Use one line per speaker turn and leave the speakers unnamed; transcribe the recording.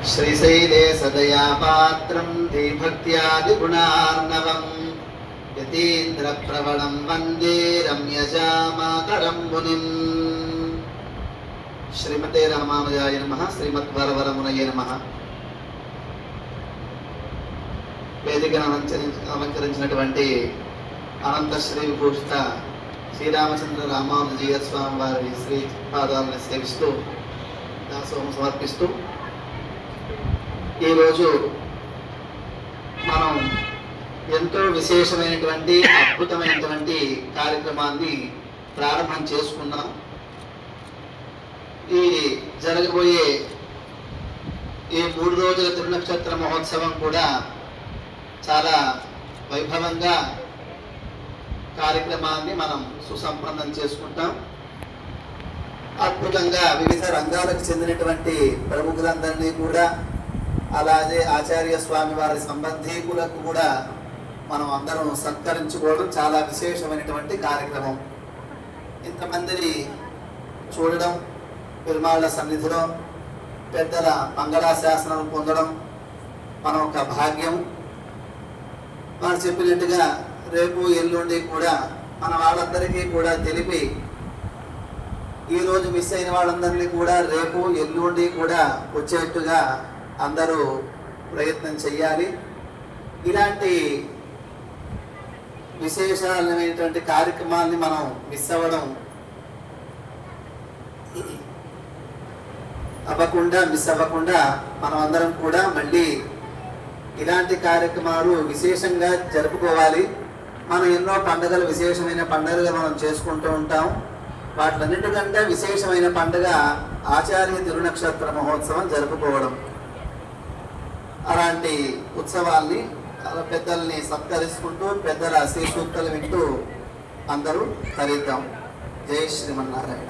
श्रीशैले सदया पात्रं धीभक्त्यादिगुणार्णवं यतीन्द्रप्रवणं वन्दे रम्यजामातरं मुनिम्। श्रीमते रामानुजाय नमः। श्रीमद्वरवरमुनये नमः। వేదికను అలంకరించినటువంటి అనంత శ్రీ విభూషిత శ్రీరామచంద్ర రామానుజీయ స్వామి వారి శ్రీ పాదాలను సేవిస్తూ దాసోహం సమర్పిస్తూ ఈరోజు మనం ఎంతో విశేషమైనటువంటి అద్భుతమైనటువంటి కార్యక్రమాన్ని ప్రారంభం చేసుకున్నాం. ఈ జరగబోయే ఈ 3 రోజుల తిరునక్షత్ర మహోత్సవం కూడా చాలా వైభవంగా కార్యక్రమాన్ని మనం సుసంపన్నం చేసుకుంటాం. అద్భుతంగా వివిధ రంగాలకు చెందినటువంటి ప్రముఖులందరినీ కూడా, అలాగే ఆచార్య స్వామి వారి సంబంధీకులకు కూడా మనం అందరం సత్కరించుకోవడం చాలా విశేషమైనటువంటి కార్యక్రమం. ఇంతమందిని చూడడం, పెరుమాళ్ళ సన్నిధిలో పెద్దల మంగళాశాసనం పొందడం మన ఒక భాగ్యం. మనం చెప్పినట్టుగా రేపు ఎల్లుండి కూడా మన వాళ్ళందరికీ కూడా తెలిపి ఈరోజు మిస్ అయిన వాళ్ళందరినీ కూడా రేపు ఎల్లుండి కూడా వచ్చేట్టుగా అందరూ ప్రయత్నం చెయ్యాలి. ఇలాంటి విశేషమైనటువంటి కార్యక్రమాన్ని మనం మిస్ అవ్వడం మిస్ అవ్వకుండా మనం అందరం కూడా మళ్ళీ ఇలాంటి కార్యక్రమాలు విశేషంగా జరుపుకోవాలి. మనం ఎన్నో పండుగలు, విశేషమైన పండుగలు మనం చేసుకుంటూ ఉంటాం. వాటిలన్నిటికంటే విశేషమైన పండుగ ఆచార్య తిరునక్షత్ర మహోత్సవం జరుపుకోవడం. అలాంటి ఉత్సవాల్ని పెద్దల్ని సత్కరించుకుంటూ పెద్దల శ్రీ సూక్తులు వింటూ అందరూ తరిద్దాం. జై శ్రీమన్నారాయణ.